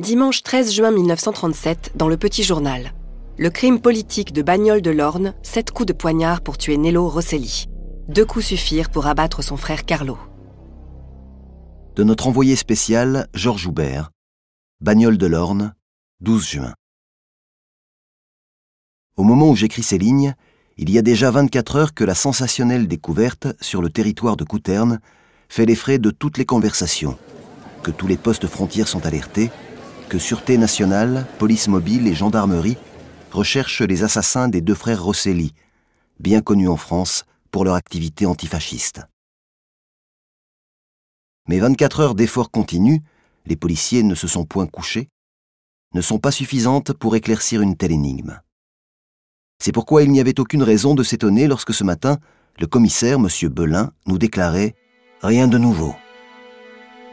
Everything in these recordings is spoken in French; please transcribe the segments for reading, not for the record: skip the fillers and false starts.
Dimanche 13 juin 1937, dans le Petit Journal. Le crime politique de Bagnoles de l'Orne, 7 coups de poignard pour tuer Nello Rosselli. 2 coups suffirent pour abattre son frère Carlo. De notre envoyé spécial, Georges Joubert, Bagnoles de l'Orne, 12 juin. Au moment où j'écris ces lignes, il y a déjà 24 heures que la sensationnelle découverte sur le territoire de Couterne fait les frais de toutes les conversations, que tous les postes frontières sont alertés, que Sûreté nationale, police mobile et gendarmerie recherchent les assassins des 2 frères Rosselli, bien connus en France pour leur activité antifasciste. Mais 24 heures d'efforts continus, les policiers ne se sont point couchés, ne sont pas suffisantes pour éclaircir une telle énigme. C'est pourquoi il n'y avait aucune raison de s'étonner lorsque ce matin, le commissaire, M. Belin, nous déclarait « Rien de nouveau ».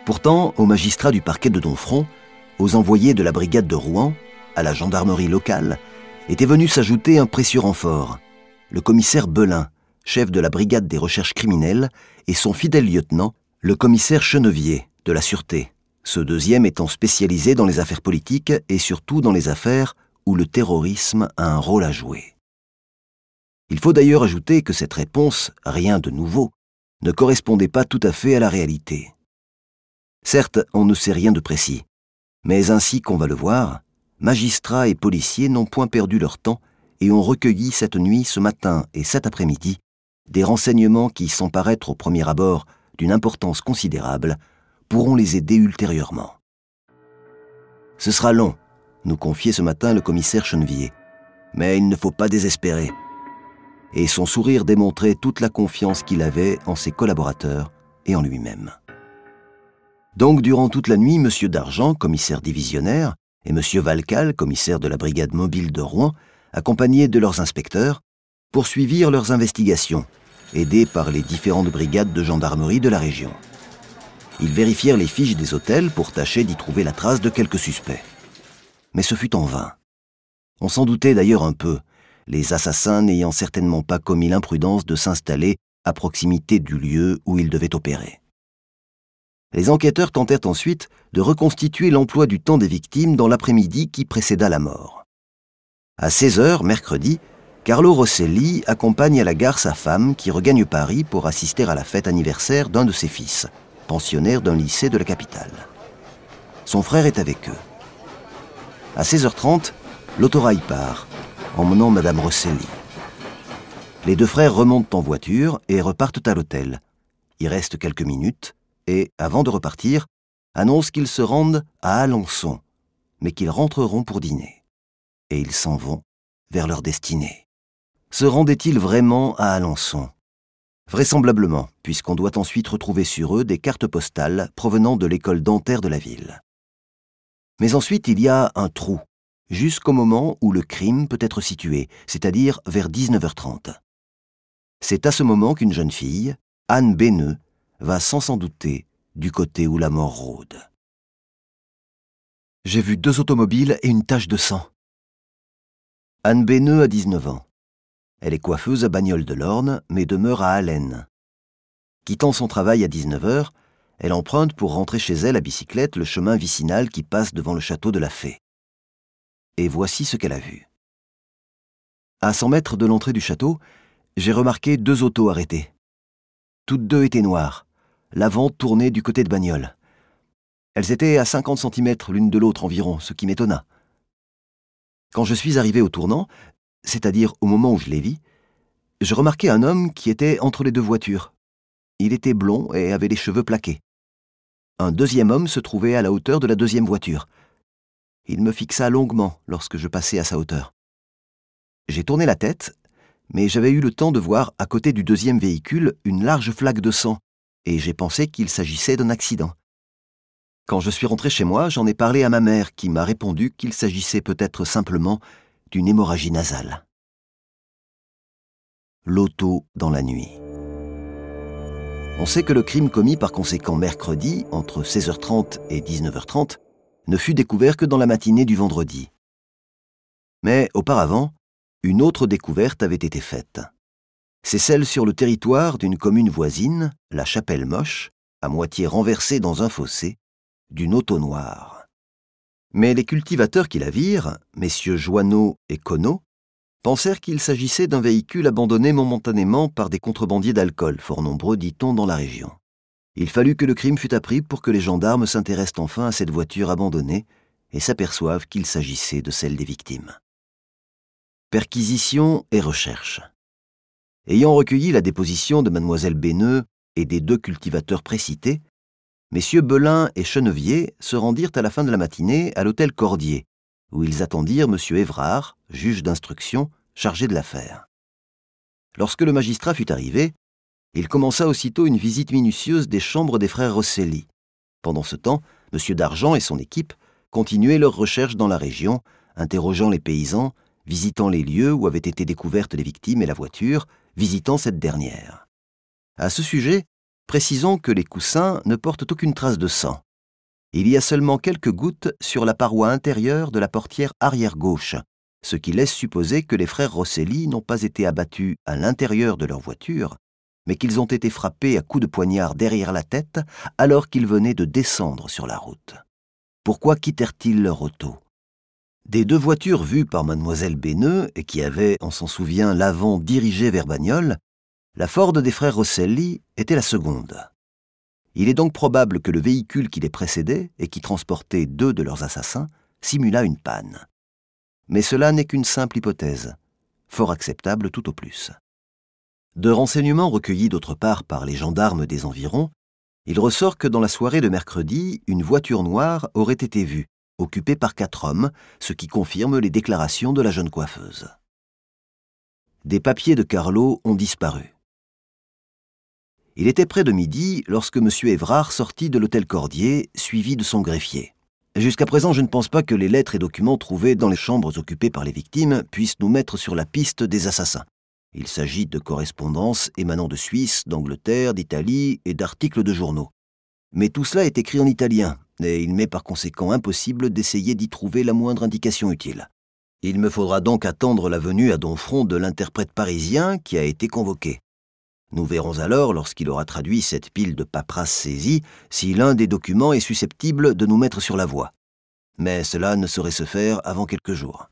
Pourtant, aux magistrats du parquet de Domfront, aux envoyés de la brigade de Rouen, à la gendarmerie locale, était venu s'ajouter un précieux renfort, le commissaire Belin, chef de la brigade des recherches criminelles, et son fidèle lieutenant, le commissaire Chenevier, de la Sûreté, ce deuxième étant spécialisé dans les affaires politiques et surtout dans les affaires où le terrorisme a un rôle à jouer. Il faut d'ailleurs ajouter que cette réponse, rien de nouveau, ne correspondait pas tout à fait à la réalité. Certes, on ne sait rien de précis, mais ainsi qu'on va le voir, magistrats et policiers n'ont point perdu leur temps et ont recueilli cette nuit, ce matin et cet après-midi, des renseignements qui, sans paraître au premier abord d'une importance considérable, pourront les aider ultérieurement. Ce sera long, nous confiait ce matin le commissaire Chenevier, mais il ne faut pas désespérer. Et son sourire démontrait toute la confiance qu'il avait en ses collaborateurs et en lui-même. Donc, durant toute la nuit, M. Dargent, commissaire divisionnaire, et M. Valcal, commissaire de la brigade mobile de Rouen, accompagnés de leurs inspecteurs, poursuivirent leurs investigations, aidés par les différentes brigades de gendarmerie de la région. Ils vérifièrent les fiches des hôtels pour tâcher d'y trouver la trace de quelques suspects. Mais ce fut en vain. On s'en doutait d'ailleurs un peu, les assassins n'ayant certainement pas commis l'imprudence de s'installer à proximité du lieu où ils devaient opérer. Les enquêteurs tentèrent ensuite de reconstituer l'emploi du temps des victimes dans l'après-midi qui précéda la mort. À 16 h, mercredi, Carlo Rosselli accompagne à la gare sa femme qui regagne Paris pour assister à la fête anniversaire d'un de ses fils, pensionnaire d'un lycée de la capitale. Son frère est avec eux. À 16h30, l'autorail part, emmenant Madame Rosselli. Les 2 frères remontent en voiture et repartent à l'hôtel. Y restent quelques minutes et, avant de repartir, annoncent qu'ils se rendent à Alençon, mais qu'ils rentreront pour dîner. Et ils s'en vont vers leur destinée. Se rendaient-ils vraiment à Alençon? Vraisemblablement, puisqu'on doit ensuite retrouver sur eux des cartes postales provenant de l'école dentaire de la ville. Mais ensuite, il y a un trou, jusqu'au moment où le crime peut être situé, c'est-à-dire vers 19h30. C'est à ce moment qu'une jeune fille, Anne Béneux, va sans s'en douter du côté où la mort rôde. J'ai vu 2 automobiles et une tache de sang. Anne Béneux a 19 ans. Elle est coiffeuse à Bagnoles de l'Orne, mais demeure à Allennes. Quittant son travail à 19 h, elle emprunte pour rentrer chez elle à bicyclette le chemin vicinal qui passe devant le château de la Fée. Et voici ce qu'elle a vu. À 100 mètres de l'entrée du château, j'ai remarqué 2 autos arrêtées. Toutes 2 étaient noires, l'avant tourné du côté de Bagnoles. Elles étaient à 50 cm l'une de l'autre environ, ce qui m'étonna. Quand je suis arrivé au tournant, c'est-à-dire au moment où je les vis, je remarquai un homme qui était entre les 2 voitures. Il était blond et avait les cheveux plaqués. Un deuxième homme se trouvait à la hauteur de la 2e voiture. Il me fixa longuement lorsque je passai à sa hauteur. J'ai tourné la tête, mais j'avais eu le temps de voir à côté du 2e véhicule une large flaque de sang, et j'ai pensé qu'il s'agissait d'un accident. Quand je suis rentré chez moi, j'en ai parlé à ma mère qui m'a répondu qu'il s'agissait peut-être simplement d'une hémorragie nasale. L'auto dans la nuit. On sait que le crime commis par conséquent mercredi, entre 16h30 et 19h30, ne fut découvert que dans la matinée du vendredi. Mais auparavant, une autre découverte avait été faite. C'est celle sur le territoire d'une commune voisine, la Chapelle-Moche, à moitié renversée dans un fossé, d'une auto noire. Mais les cultivateurs qui la virent, messieurs Joanneau et Conneau, pensèrent qu'il s'agissait d'un véhicule abandonné momentanément par des contrebandiers d'alcool, fort nombreux, dit-on, dans la région. Il fallut que le crime fût appris pour que les gendarmes s'intéressent enfin à cette voiture abandonnée et s'aperçoivent qu'il s'agissait de celle des victimes. Perquisition et recherche. Ayant recueilli la déposition de mademoiselle Béneux et des 2 cultivateurs précités, messieurs Belin et Chenevier se rendirent à la fin de la matinée à l'hôtel Cordier, où ils attendirent monsieur Évrard, juge d'instruction, chargé de l'affaire. Lorsque le magistrat fut arrivé, il commença aussitôt une visite minutieuse des chambres des frères Rosselli. Pendant ce temps, monsieur Dargent et son équipe continuaient leurs recherches dans la région, interrogeant les paysans, visitant les lieux où avaient été découvertes les victimes et la voiture, visitant cette dernière. À ce sujet, précisons que les coussins ne portent aucune trace de sang. Il y a seulement quelques gouttes sur la paroi intérieure de la portière arrière-gauche, ce qui laisse supposer que les frères Rosselli n'ont pas été abattus à l'intérieur de leur voiture, mais qu'ils ont été frappés à coups de poignard derrière la tête alors qu'ils venaient de descendre sur la route. Pourquoi quittèrent-ils leur auto? Des 2 voitures vues par mademoiselle Béneux et qui avaient, on s'en souvient, l'avant dirigé vers Bagnols, la Ford des frères Rosselli était la seconde. Il est donc probable que le véhicule qui les précédait et qui transportait 2 de leurs assassins simula une panne. Mais cela n'est qu'une simple hypothèse, fort acceptable tout au plus. De renseignements recueillis d'autre part par les gendarmes des environs, il ressort que dans la soirée de mercredi, une voiture noire aurait été vue, occupée par 4 hommes, ce qui confirme les déclarations de la jeune coiffeuse. Des papiers de Carlo ont disparu. Il était près de midi lorsque M. Évrard sortit de l'hôtel Cordier, suivi de son greffier. Jusqu'à présent, je ne pense pas que les lettres et documents trouvés dans les chambres occupées par les victimes puissent nous mettre sur la piste des assassins. Il s'agit de correspondances émanant de Suisse, d'Angleterre, d'Italie et d'articles de journaux. Mais tout cela est écrit en italien, et il m'est par conséquent impossible d'essayer d'y trouver la moindre indication utile. Il me faudra donc attendre la venue à Domfront de l'interprète parisien qui a été convoqué. Nous verrons alors, lorsqu'il aura traduit cette pile de paperasse saisie, si l'un des documents est susceptible de nous mettre sur la voie. Mais cela ne saurait se faire avant quelques jours.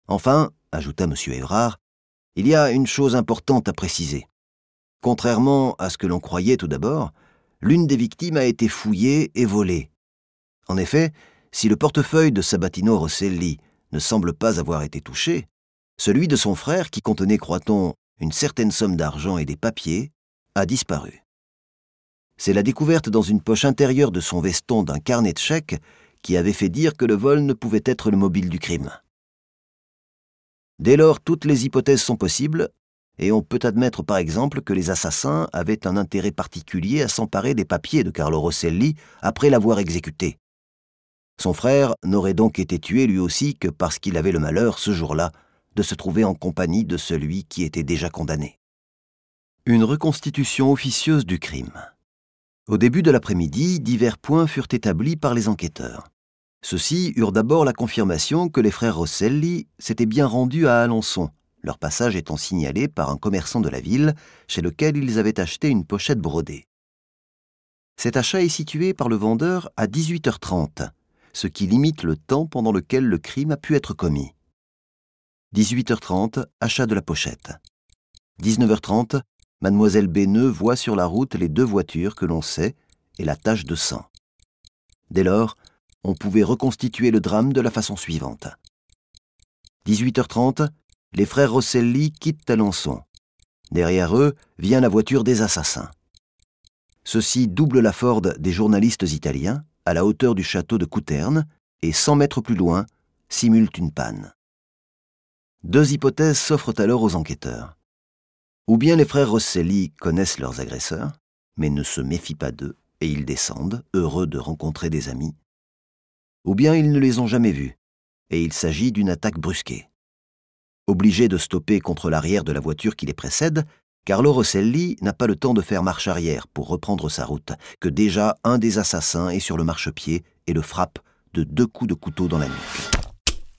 Enfin, ajouta M. Évrard, il y a une chose importante à préciser. Contrairement à ce que l'on croyait tout d'abord, l'une des victimes a été fouillée et volée. En effet, si le portefeuille de Sabatino Rosselli ne semble pas avoir été touché, celui de son frère, qui contenait, croit-on, une certaine somme d'argent et des papiers, a disparu. C'est la découverte dans une poche intérieure de son veston d'un carnet de chèques qui avait fait dire que le vol ne pouvait être le mobile du crime. Dès lors, toutes les hypothèses sont possibles, et on peut admettre par exemple que les assassins avaient un intérêt particulier à s'emparer des papiers de Carlo Rosselli après l'avoir exécuté. Son frère n'aurait donc été tué lui aussi que parce qu'il avait le malheur, ce jour-là, de se trouver en compagnie de celui qui était déjà condamné. Une reconstitution officieuse du crime. Au début de l'après-midi, divers points furent établis par les enquêteurs. Ceux-ci eurent d'abord la confirmation que les frères Rosselli s'étaient bien rendus à Alençon, leur passage étant signalé par un commerçant de la ville, chez lequel ils avaient acheté une pochette brodée. Cet achat est situé par le vendeur à 18h30, ce qui limite le temps pendant lequel le crime a pu être commis. 18h30, achat de la pochette. 19h30, mademoiselle Béneux voit sur la route les 2 voitures que l'on sait et la tache de sang. Dès lors, on pouvait reconstituer le drame de la façon suivante. 18h30, les frères Rosselli quittent Alençon. Derrière eux vient la voiture des assassins. Ceux-ci doublent la Ford des journalistes italiens à la hauteur du château de Couterne et 100 mètres plus loin, simulent une panne. 2 hypothèses s'offrent alors aux enquêteurs. Ou bien les frères Rosselli connaissent leurs agresseurs, mais ne se méfient pas d'eux et ils descendent, heureux de rencontrer des amis. Ou bien ils ne les ont jamais vus, et il s'agit d'une attaque brusquée. Obligé de stopper contre l'arrière de la voiture qui les précède, Carlo Rosselli n'a pas le temps de faire marche arrière pour reprendre sa route, que déjà un des assassins est sur le marchepied et le frappe de 2 coups de couteau dans la nuque.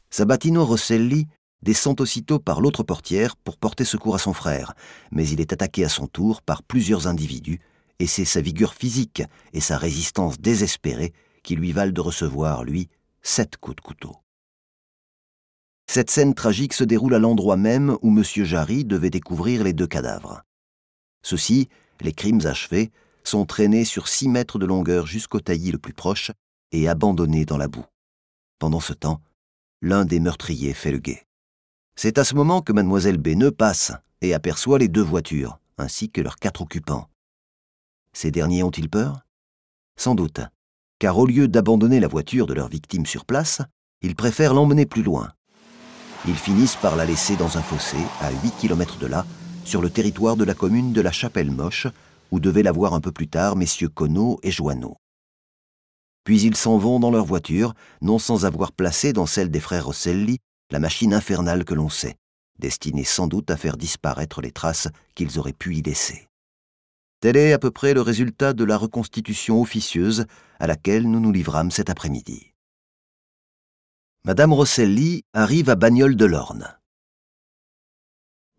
Sabatino Rosselli descend aussitôt par l'autre portière pour porter secours à son frère, mais il est attaqué à son tour par plusieurs individus, et c'est sa vigueur physique et sa résistance désespérée qui lui valent de recevoir, lui, 7 coups de couteau. Cette scène tragique se déroule à l'endroit même où M. Jarry devait découvrir les 2 cadavres. Ceux-ci, les crimes achevés, sont traînés sur 6 mètres de longueur jusqu'au taillis le plus proche et abandonnés dans la boue. Pendant ce temps, l'un des meurtriers fait le guet. C'est à ce moment que Mlle Béneux passe et aperçoit les 2 voitures, ainsi que leurs 4 occupants. Ces derniers ont-ils peur? Sans doute, car au lieu d'abandonner la voiture de leur victime sur place, ils préfèrent l'emmener plus loin. Ils finissent par la laisser dans un fossé, à 8 km de là, sur le territoire de la commune de la Chapelle-Moche, où devaient la voir un peu plus tard messieurs Conneau et Joanneau. Puis ils s'en vont dans leur voiture, non sans avoir placé dans celle des frères Rosselli la machine infernale que l'on sait, destinée sans doute à faire disparaître les traces qu'ils auraient pu y laisser. Tel est à peu près le résultat de la reconstitution officieuse à laquelle nous nous livrâmes cet après-midi. Madame Rosselli arrive à Bagnoles-de-l'Orne.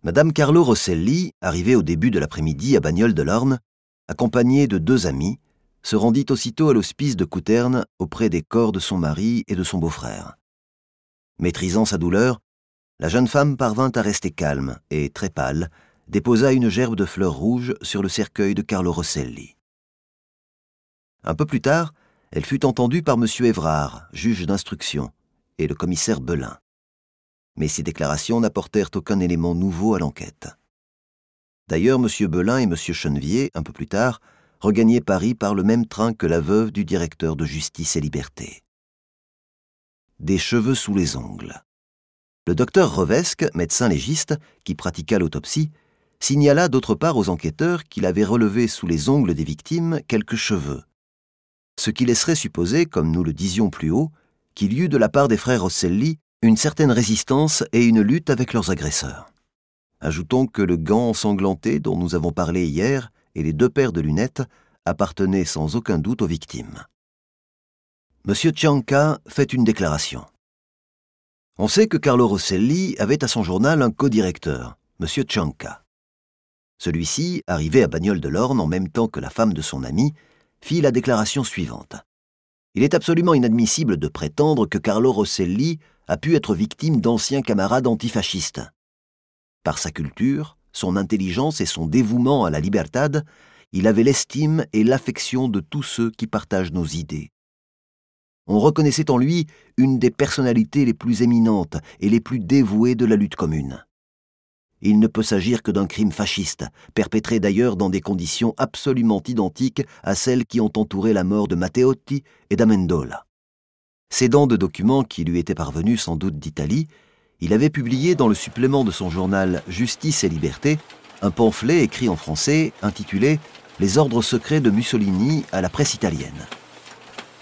Madame Carlo Rosselli, arrivée au début de l'après-midi à Bagnoles-de-l'Orne, accompagnée de 2 amis, se rendit aussitôt à l'hospice de Couterne auprès des corps de son mari et de son beau-frère. Maîtrisant sa douleur, la jeune femme parvint à rester calme et, très pâle, déposa une gerbe de fleurs rouges sur le cercueil de Carlo Rosselli. Un peu plus tard, elle fut entendue par M. Évrard, juge d'instruction, et le commissaire Belin. Mais ces déclarations n'apportèrent aucun élément nouveau à l'enquête. D'ailleurs, M. Belin et M. Chenevier, un peu plus tard, regagnaient Paris par le même train que la veuve du directeur de Justice et Liberté. Des cheveux sous les ongles. Le docteur Revesque, médecin légiste, qui pratiqua l'autopsie, signala d'autre part aux enquêteurs qu'il avait relevé sous les ongles des victimes quelques cheveux, ce qui laisserait supposer, comme nous le disions plus haut, qu'il y eut de la part des frères Rosselli une certaine résistance et une lutte avec leurs agresseurs. Ajoutons que le gant ensanglanté dont nous avons parlé hier et les 2 paires de lunettes appartenaient sans aucun doute aux victimes. M. Cianca fait une déclaration. On sait que Carlo Rosselli avait à son journal un co-directeur, M. Cianca. Celui-ci, arrivé à Bagnoles-de-l'Orne en même temps que la femme de son ami, fit la déclaration suivante. Il est absolument inadmissible de prétendre que Carlo Rosselli a pu être victime d'anciens camarades antifascistes. Par sa culture, son intelligence et son dévouement à la libertad, il avait l'estime et l'affection de tous ceux qui partagent nos idées. On reconnaissait en lui une des personnalités les plus éminentes et les plus dévouées de la lutte commune. Il ne peut s'agir que d'un crime fasciste, perpétré d'ailleurs dans des conditions absolument identiques à celles qui ont entouré la mort de Matteotti et d'Amendola. S'aidant de documents qui lui étaient parvenus sans doute d'Italie, il avait publié dans le supplément de son journal Justice et Liberté un pamphlet écrit en français intitulé « Les ordres secrets de Mussolini à la presse italienne ».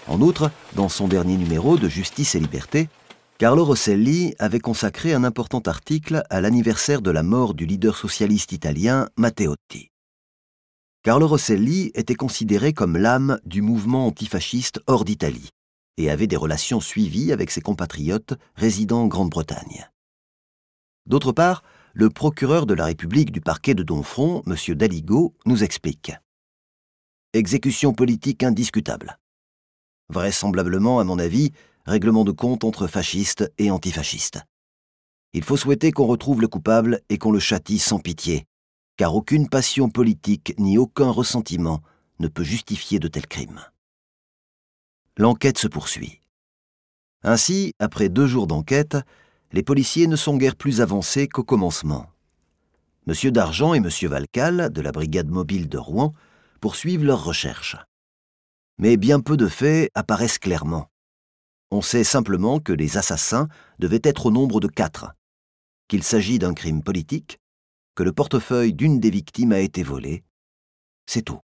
En outre, dans son dernier numéro de Justice et Liberté, Carlo Rosselli avait consacré un important article à l'anniversaire de la mort du leader socialiste italien Matteotti. Carlo Rosselli était considéré comme l'âme du mouvement antifasciste hors d'Italie et avait des relations suivies avec ses compatriotes résidant en Grande-Bretagne. D'autre part, le procureur de la République du parquet de Domfront, M. Daligo, nous explique. Exécution politique indiscutable. Vraisemblablement, à mon avis, règlement de compte entre fascistes et antifascistes. Il faut souhaiter qu'on retrouve le coupable et qu'on le châtie sans pitié, car aucune passion politique ni aucun ressentiment ne peut justifier de tels crimes. L'enquête se poursuit. Ainsi, après 2 jours d'enquête, les policiers ne sont guère plus avancés qu'au commencement. M. Dargent et M. Valcal, de la brigade mobile de Rouen, poursuivent leurs recherches. Mais bien peu de faits apparaissent clairement. On sait simplement que les assassins devaient être au nombre de 4, qu'il s'agit d'un crime politique, que le portefeuille d'une des victimes a été volé. C'est tout.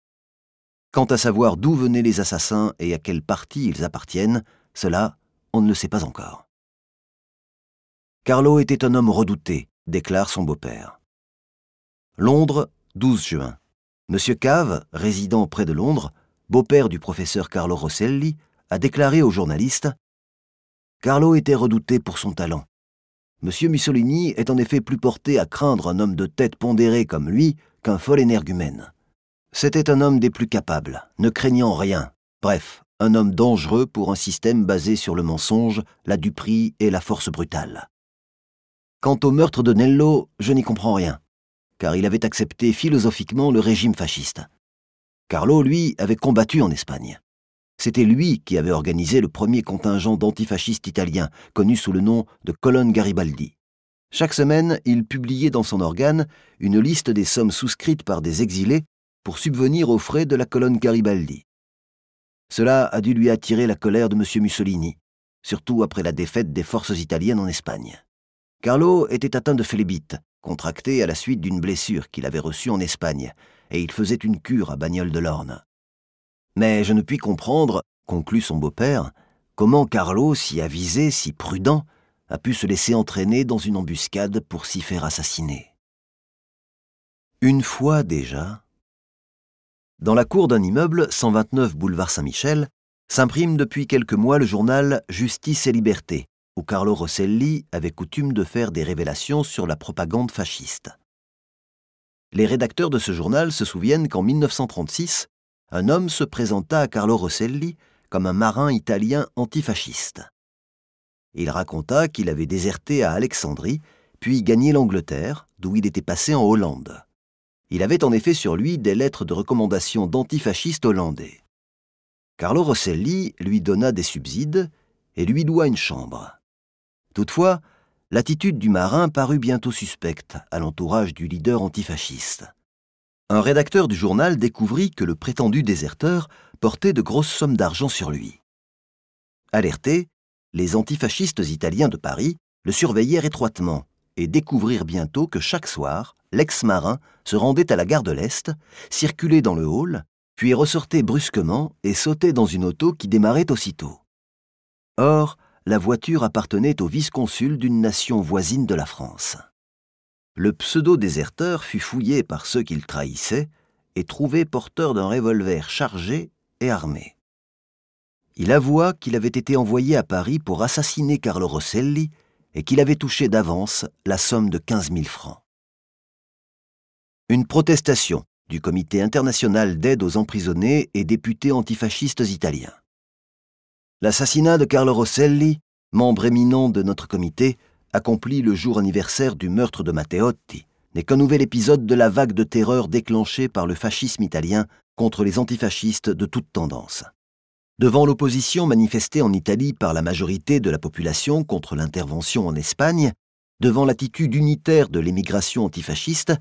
Quant à savoir d'où venaient les assassins et à quel parti ils appartiennent, cela, on ne le sait pas encore. Carlo était un homme redouté, déclare son beau-père. Londres, 12 juin. Monsieur Cave, résident près de Londres, beau-père du professeur Carlo Rosselli, a déclaré aux journalistes « Carlo était redouté pour son talent. Monsieur Mussolini est en effet plus porté à craindre un homme de tête pondéré comme lui qu'un fol énergumène. C'était un homme des plus capables, ne craignant rien, bref, un homme dangereux pour un système basé sur le mensonge, la duperie et la force brutale. Quant au meurtre de Nello, je n'y comprends rien, car il avait accepté philosophiquement le régime fasciste. Carlo, lui, avait combattu en Espagne. C'était lui qui avait organisé le premier contingent d'antifascistes italiens, connu sous le nom de Colonne Garibaldi. Chaque semaine, il publiait dans son organe une liste des sommes souscrites par des exilés pour subvenir aux frais de la colonne Garibaldi. Cela a dû lui attirer la colère de M. Mussolini, surtout après la défaite des forces italiennes en Espagne. Carlo était atteint de phlébite, contractée à la suite d'une blessure qu'il avait reçue en Espagne, et il faisait une cure à Bagnoles de l'Orne. Mais je ne puis comprendre, conclut son beau-père, comment Carlo, si avisé, si prudent, a pu se laisser entraîner dans une embuscade pour s'y faire assassiner. Une fois déjà, dans la cour d'un immeuble, 129 boulevard Saint-Michel, s'imprime depuis quelques mois le journal Justice et Liberté, où Carlo Rosselli avait coutume de faire des révélations sur la propagande fasciste. Les rédacteurs de ce journal se souviennent qu'en 1936, un homme se présenta à Carlo Rosselli comme un marin italien antifasciste. Il raconta qu'il avait déserté à Alexandrie, puis gagné l'Angleterre, d'où il était passé en Hollande. Il avait en effet sur lui des lettres de recommandation d'antifascistes hollandais. Carlo Rosselli lui donna des subsides et lui loua une chambre. Toutefois, l'attitude du marin parut bientôt suspecte à l'entourage du leader antifasciste. Un rédacteur du journal découvrit que le prétendu déserteur portait de grosses sommes d'argent sur lui. Alertés, les antifascistes italiens de Paris le surveillèrent étroitement et découvrirent bientôt que chaque soir, l'ex-marin se rendait à la gare de l'Est, circulait dans le hall, puis ressortait brusquement et sautait dans une auto qui démarrait aussitôt. Or, la voiture appartenait au vice-consul d'une nation voisine de la France. Le pseudo-déserteur fut fouillé par ceux qu'il trahissait et trouvé porteur d'un revolver chargé et armé. Il avoua qu'il avait été envoyé à Paris pour assassiner Carlo Rosselli et qu'il avait touché d'avance la somme de 15 000 francs. Une protestation du Comité international d'aide aux emprisonnés et députés antifascistes italiens. L'assassinat de Carlo Rosselli, membre éminent de notre comité, accompli le jour anniversaire du meurtre de Matteotti, n'est qu'un nouvel épisode de la vague de terreur déclenchée par le fascisme italien contre les antifascistes de toute tendance. Devant l'opposition manifestée en Italie par la majorité de la population contre l'intervention en Espagne, devant l'attitude unitaire de l'émigration antifasciste,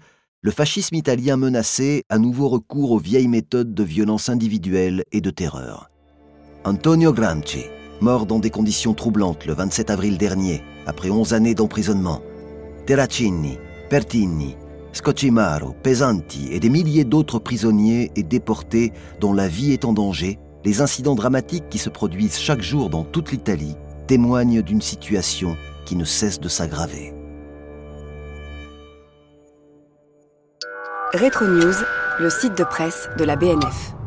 le fascisme italien menaçait à nouveau recours aux vieilles méthodes de violence individuelle et de terreur. Antonio Gramsci, mort dans des conditions troublantes le 27 avril dernier, après 11 années d'emprisonnement. Terracini, Pertini, Scocimaro, Pesanti et des milliers d'autres prisonniers et déportés dont la vie est en danger, les incidents dramatiques qui se produisent chaque jour dans toute l'Italie témoignent d'une situation qui ne cesse de s'aggraver. Rétro News, le site de presse de la BNF.